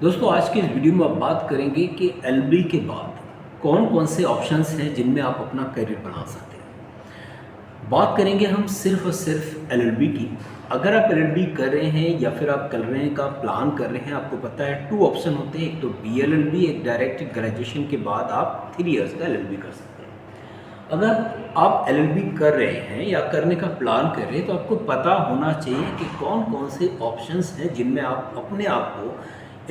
दोस्तों आज की इस वीडियो में आप बात करेंगे कि एलएलबी के बाद कौन कौन से ऑप्शंस हैं जिनमें आप अपना करियर बना सकते हैं। बात करेंगे हम सिर्फ और सिर्फ एलएलबी की। अगर आप एलएलबी कर रहे हैं या फिर आप करने का प्लान कर रहे हैं, आपको पता है 2 ऑप्शन होते हैं, एक तो बीएलएलबी, एक डायरेक्ट ग्रेजुएशन के बाद आप 3 इयर्स का एलएलबी कर सकते हैं। अगर आप एलएलबी कर रहे हैं या करने का प्लान कर रहे हैं तो आपको पता होना चाहिए कि कौन कौन से ऑप्शंस हैं जिनमें आप अपने आप को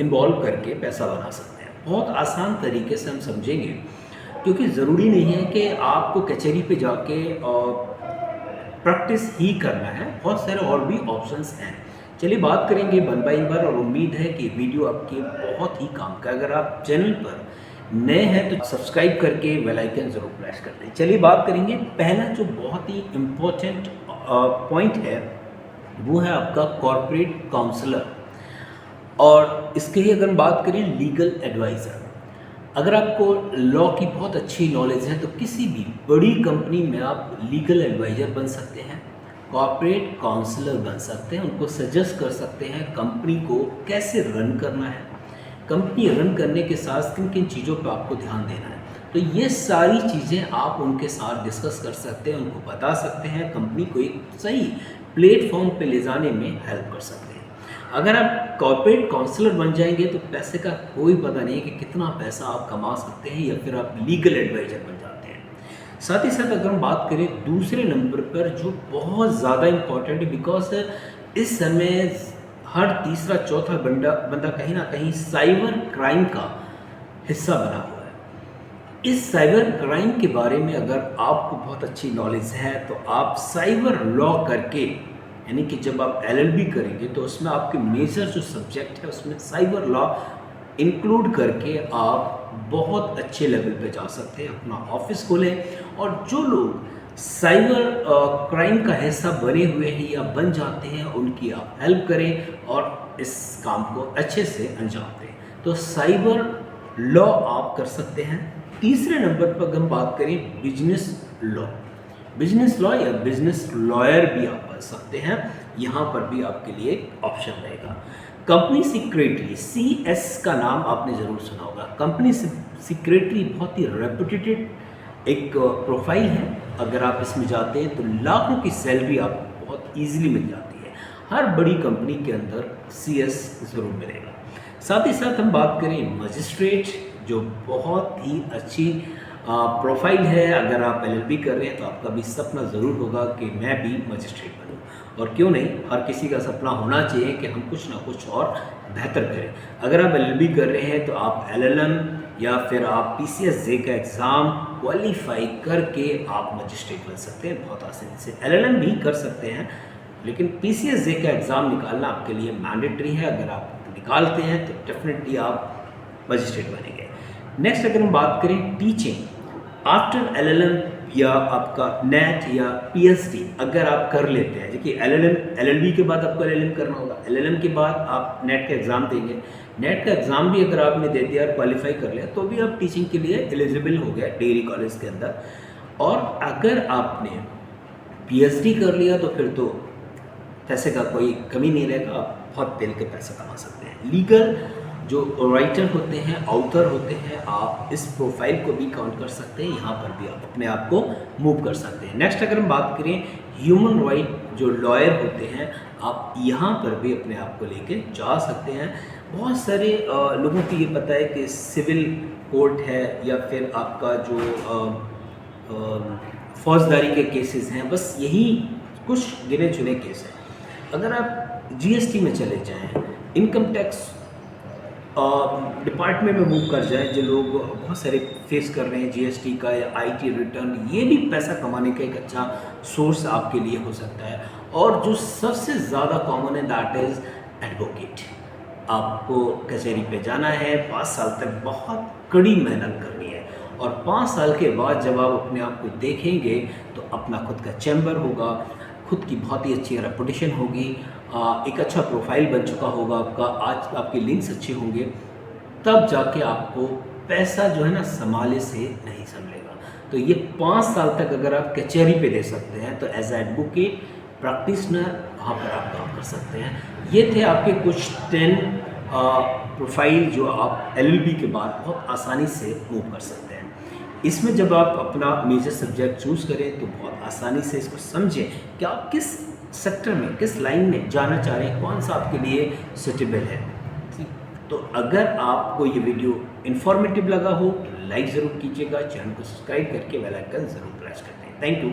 इन्वॉल्व करके पैसा बना सकते हैं। बहुत आसान तरीके से हम समझेंगे, क्योंकि ज़रूरी नहीं है कि आपको कचहरी पे जाके प्रैक्टिस ही करना है, बहुत सारे और भी ऑप्शंस हैं। चलिए बात करेंगे वन बाय वन, और उम्मीद है कि वीडियो आपके बहुत ही काम का। अगर आप चैनल पर नए हैं तो सब्सक्राइब करके बेल आइकन ज़रूर प्रेस कर दें। चलिए बात करेंगे, पहला जो बहुत ही इम्पोर्टेंट पॉइंट है वो है आपका कॉर्पोरेट काउंसलर, और इसके ही अगर हम बात करें लीगल एडवाइज़र। अगर आपको लॉ की बहुत अच्छी नॉलेज है तो किसी भी बड़ी कंपनी में आप लीगल एडवाइज़र बन सकते हैं, कॉर्पोरेट काउंसलर बन सकते हैं, उनको सजेस्ट कर सकते हैं कंपनी को कैसे रन करना है, कंपनी रन करने के साथ किन किन चीज़ों पर आपको ध्यान देना है। तो ये सारी चीज़ें आप उनके साथ डिस्कस कर सकते हैं, उनको बता सकते हैं, कंपनी को एक सही प्लेटफॉर्म पे ले जाने में हेल्प कर सकते हैं। अगर आप कॉर्पोरेट काउंसलर बन जाएंगे तो पैसे का कोई पता नहीं कि कितना पैसा आप कमा सकते हैं, या फिर आप लीगल एडवाइज़र बन जाते हैं। साथ ही साथ अगर हम बात करें दूसरे नंबर पर जो बहुत ज़्यादा इम्पॉर्टेंट है, बिकॉज इस समय हर तीसरा चौथा बंदा बंदा कहीं ना कहीं साइबर क्राइम का हिस्सा बना हुआ है। इस साइबर क्राइम के बारे में अगर आपको बहुत अच्छी नॉलेज है तो आप साइबर लॉ करके, यानी कि जब आप एलएलबी करेंगे तो उसमें आपके मेजर जो सब्जेक्ट है उसमें साइबर लॉ इंक्लूड करके आप बहुत अच्छे लेवल पे जा सकते हैं, अपना ऑफिस खोलें। और जो लोग साइबर क्राइम का हिस्सा बने हुए हैं या बन जाते हैं उनकी आप हेल्प करें और इस काम को अच्छे से अंजाम दें। तो साइबर लॉ आप कर सकते हैं। तीसरे नंबर पर अगर हम बात करें बिजनेस लॉ, बिजनेस लॉ या बिजनेस लॉयर भी आप बन सकते हैं। यहाँ पर भी आपके लिए एक ऑप्शन रहेगा। कंपनी सेक्रेटरी, CS का नाम आपने ज़रूर सुना होगा। कंपनी सेक्रेटरी बहुत ही रेपुटेटेड एक प्रोफाइल है। अगर आप इसमें जाते हैं तो लाखों की सैलरी आपको बहुत ईजिली मिल जाती है। हर बड़ी कंपनी के अंदर CS ज़रूर मिलेगा। साथ ही साथ हम बात करें मजिस्ट्रेट, जो बहुत ही अच्छी प्रोफाइल है। अगर आप एलएलबी कर रहे हैं तो आपका भी सपना ज़रूर होगा कि मैं भी मजिस्ट्रेट बनूं, और क्यों नहीं, हर किसी का सपना होना चाहिए कि हम कुछ ना कुछ और बेहतर करें। अगर आप एलएलबी कर रहे हैं तो आप LLM या फिर आप PCSJ का एग्ज़ाम क्वालिफाई करके आप मजिस्ट्रेट बन सकते हैं बहुत आसानी से। LLM भी कर सकते हैं, लेकिन PCSJ का एग्ज़ाम निकालना आपके लिए मैंडेटरी है। अगर आप निकालते हैं तो डेफिनेटली आप मजिस्ट्रेट बनेंगे। नेक्स्ट अगर हम बात करें टीचिंग, आफ्टर LLM या आपका नेट या PhD अगर आप कर लेते हैं, देखिए LLB के बाद आपको LLM करना होगा, LLM के बाद आप नेट का एग्ज़ाम देंगे। नेट का एग्ज़ाम भी अगर आपने दे दिया और क्वालिफाई कर लिया तो भी आप टीचिंग के लिए एलिजिबल हो गया डिग्री कॉलेज के अंदर। और अगर आपने PhD कर लिया तो फिर तो पैसे का कोई कमी नहीं रहेगा, आप बहुत तेल के पैसा कमा सकते हैं। लीगल जो राइटर होते हैं, ऑथर होते हैं, आप इस प्रोफाइल को भी काउंट कर सकते हैं। यहाँ पर भी आप अपने आप को मूव कर सकते हैं। नेक्स्ट अगर हम बात करें ह्यूमन राइट जो लॉयर होते हैं, आप यहाँ पर भी अपने आप को लेके जा सकते हैं। बहुत सारे लोगों को ये पता है कि सिविल कोर्ट है या फिर आपका जो फौजदारी के केसेस हैं, बस यही कुछ गिने चुने केस हैं। अगर आप GST में चले जाएं, इनकम टैक्स डिपार्टमेंट में मूव कर जाएं, जो लोग बहुत सारे फेस कर रहे हैं GST का या IT रिटर्न, ये भी पैसा कमाने का एक अच्छा सोर्स आपके लिए हो सकता है। और जो सबसे ज़्यादा कॉमन है दैट इज़ एडवोकेट। आपको कचहरी पे जाना है, 5 साल तक बहुत कड़ी मेहनत करनी है, और 5 साल के बाद जब आप अपने आप को देखेंगे तो अपना खुद का चैम्बर होगा, खुद की बहुत ही अच्छी रेपुटेशन होगी, एक अच्छा प्रोफाइल बन चुका होगा आपका, आज आपके लिंक्स अच्छे होंगे, तब जाके आपको पैसा जो है ना संभाले से नहीं संभलेगा। तो ये 5 साल तक अगर आप कचहरी पे दे सकते हैं तो एज एडवोकेट प्रैक्टिशनर वहाँ पर आप काम कर सकते हैं। ये थे आपके कुछ 10 प्रोफाइल जो आप एलएलबी के बाद बहुत आसानी से मूव कर सकते हैं। इसमें जब आप अपना मेजर सब्जेक्ट चूज़ करें तो बहुत आसानी से इसको समझें कि आप किस सेक्टर में, किस लाइन में जाना चाह रहे हैं, कौन सा आपके लिए सूटेबल है। तो अगर आपको ये वीडियो इन्फॉर्मेटिव लगा हो तो लाइक ज़रूर कीजिएगा, चैनल को सब्सक्राइब करके बेल आइकन ज़रूर प्रेस कर दें। Thank you.